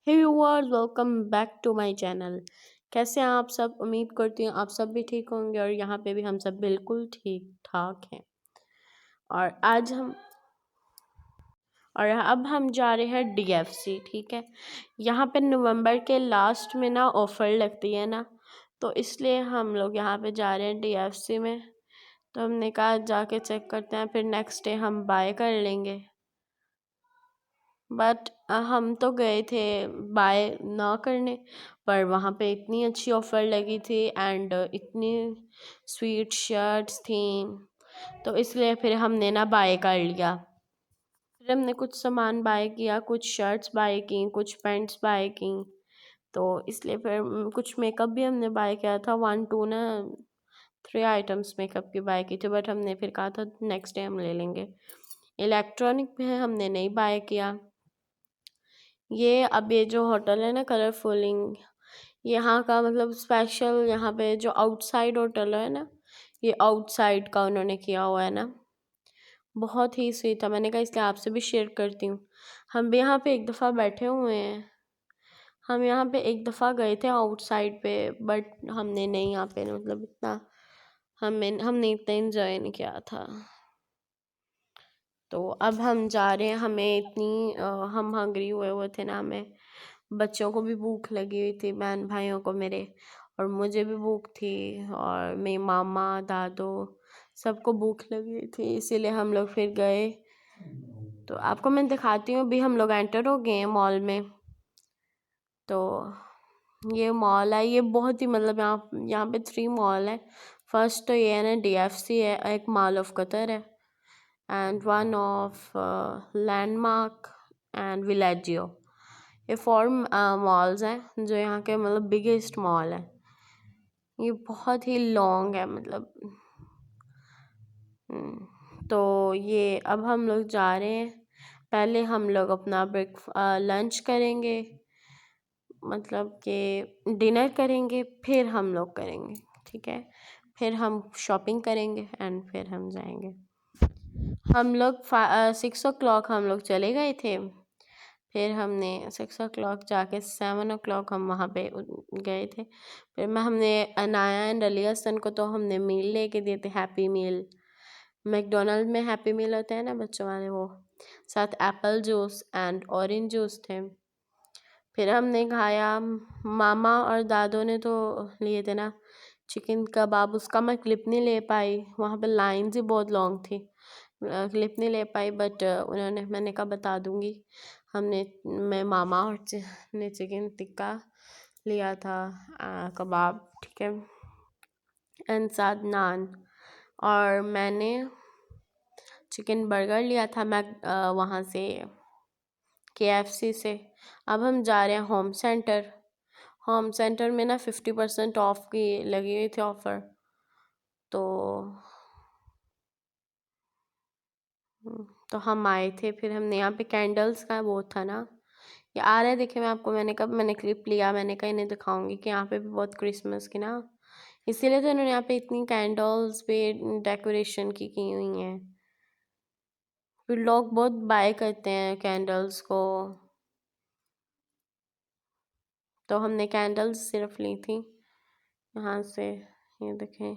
Hey viewers, welcome back to my channel. कैसे हैं आप सब? उम्मीद करती हूँ आप सब भी ठीक होंगे और यहाँ पे भी हम सब बिल्कुल ठीक ठाक हैं। और आज हम और अब हम जा रहे हैं डीएफसी। ठीक है, यहाँ पे नवंबर के लास्ट में ना ऑफ़र लगती है ना, तो इसलिए हम लोग यहाँ पे जा रहे हैं डीएफसी में। तो हमने कहा जाके चेक करते हैं, फिर नेक्स्ट डे हम बाय कर लेंगे। बट हम तो गए थे बाय ना करने, पर वहाँ पे इतनी अच्छी ऑफ़र लगी थी एंड इतनी स्वीट शर्ट्स थी, तो इसलिए फिर हमने ना बाय कर लिया। फिर हमने कुछ सामान बाय किया, कुछ शर्ट्स बाय की, कुछ पैंट्स बाय की। तो इसलिए फिर कुछ मेकअप भी हमने बाय किया था, 1 2 ना 3 आइटम्स मेकअप की बाय की थी, बट हमने फिर कहा था नेक्स्ट डे हम ले लेंगे। इलेक्ट्रॉनिक भी हमने नहीं बाय किया। अब ये जो होटल है ना कलरफुलिंग, यहाँ का मतलब स्पेशल, यहाँ पे जो आउटसाइड होटल है ना, ये आउटसाइड का उन्होंने किया हुआ है ना, बहुत ही सही था। मैंने कहा इसलिए आपसे भी शेयर करती हूँ। हम भी यहाँ पे एक दफ़ा बैठे हुए हैं, हम यहाँ पे एक दफ़ा गए थे आउटसाइड पे, बट हमने नहीं यहाँ पे मतलब इतना हमने इतना इंजॉय नहीं किया था। तो अब हम जा रहे हैं, हमें हम हंग्री हुए हुए थे ना, हमें बच्चों को भी भूख लगी हुई थी, बहन भाइयों को मेरे, और मुझे भी भूख थी, और मेरे मामा दादू सबको भूख लगी हुई थी, इसीलिए हम लोग फिर गए। तो आपको मैं दिखाती हूँ, अभी हम लोग एंटर हो गए हैं मॉल में। तो ये मॉल है, ये बहुत ही मतलब यहाँ यहाँ पे 3 मॉल है। फर्स्ट तो ये है ना डीएफसी है, एक मॉल ऑफ कतर है, and one of Landmark and Villaggio. ये 4 मॉल्स हैं जो यहाँ के मतलब बिगेस्ट मॉल है। ये बहुत ही लॉन्ग है मतलब। तो ये अब हम लोग जा रहे हैं, पहले हम लोग अपना लंच करेंगे, मतलब कि डिनर करेंगे, फिर हम लोग करेंगे। ठीक है, फिर हम शॉपिंग करेंगे एंड फिर हम जाएंगे। हम लोग 6 o'clock हम लोग चले गए थे, फिर हमने 6 o'clock जाके 7 o'clock हम वहाँ पे गए थे। फिर हमने अनाया एंड अली हसन को तो हमने मील लेके दिए थे, हैप्पी मील। मैकडोनल्ड में हैप्पी मील होता है ना बच्चों वाले, वो साथ Apple juice and orange juice थे। फिर हमने खाया, मामा और दादो ने तो लिए थे ना चिकन कबाब, उसका मैं क्लिप नहीं ले पाई, वहाँ पे लाइन्स ही बहुत लॉन्ग थी, क्लिप नहीं ले पाई, बट मैंने कहा बता दूँगी। मैं मामा ने चिकन टिक्का लिया था, कबाब, ठीक है, एंड साथ नान, और मैंने चिकन बर्गर लिया था मैं वहाँ से केएफसी से। अब हम जा रहे हैं होम सेंटर। होम सेंटर में ना 50% ऑफ की लगी हुई थी ऑफ़र। तो तो हम आए थे, फिर हमने यहाँ पे कैंडल्स का वो था ना, ये आ रहा है, देखिए मैं आपको, मैंने क्लिप लिया, मैंने कहा इन्हें दिखाऊंगी कि यहाँ पे भी बहुत क्रिसमस की ना, इसीलिए तो इन्होंने यहाँ पे इतनी कैंडल्स पे डेकोरेशन की हुई हैं। फिर लोग बहुत बाय करते हैं कैंडल्स को, तो हमने कैंडल्स सिर्फ ली थी यहाँ से। ये देखें,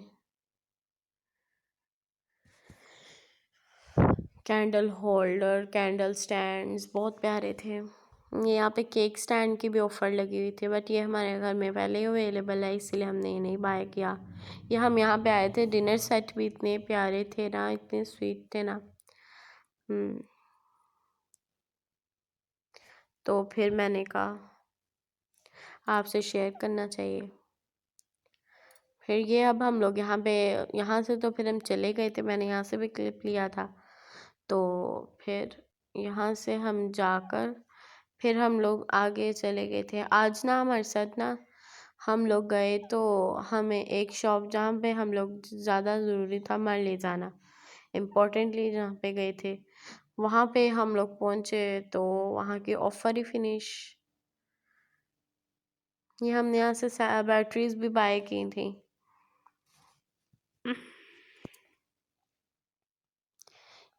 कैंडल होल्डर, कैंडल स्टैंड्स बहुत प्यारे थे। ये यहाँ पे केक स्टैंड की भी ऑफ़र लगी हुई थी, बट ये हमारे घर में पहले ही अवेलेबल है, इसीलिए हमने ये नहीं बाय किया। ये हम यहाँ पे आए थे, डिनर सेट भी इतने प्यारे थे ना, इतने स्वीट थे ना। तो फिर मैंने कहा आपसे शेयर करना चाहिए। फिर ये अब हम लोग यहाँ से तो फिर हम चले गए थे, मैंने यहाँ से भी क्लिप लिया था। तो फिर यहाँ से हम जाकर फिर हम लोग आगे चले गए थे। आज ना हमारे साथ ना हम लोग गए, तो हमें एक शॉप जहाँ पे हम लोग ज़्यादा ज़रूरी था हमारे ले जाना, इम्पोर्टेंटली जहाँ पे गए थे, वहाँ पे हम लोग पहुँचे, तो वहाँ की ऑफ़र ही फिनिश। ये हमने यहाँ से बैटरीज भी बाय की थी।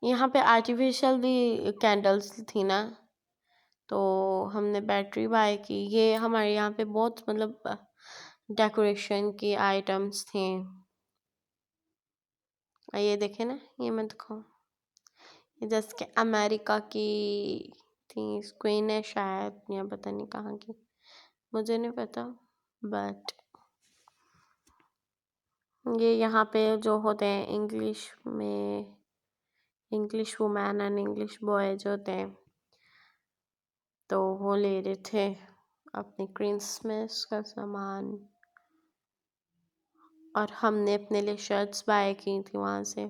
यहाँ पे आर्टिफिशियल भी कैंडल्स थी ना, तो हमने बैटरी बाय की। ये हमारे यहाँ पे बहुत मतलब डेकोरेशन की आइटम्स थे। ये देखे ना, ये मैं दिखाऊं, ये जैसे कि अमेरिका की थी, क्वीन है शायद, या पता नहीं कहाँ की, मुझे नहीं पता। बट ये यहाँ पे जो होते हैं इंग्लिश में, English women and English boy जो होते हैं, तो वो ले रहे थे अपने क्रिसमस का सामान, और हमने अपने लिए शर्ट्स बाय की थी वहाँ से।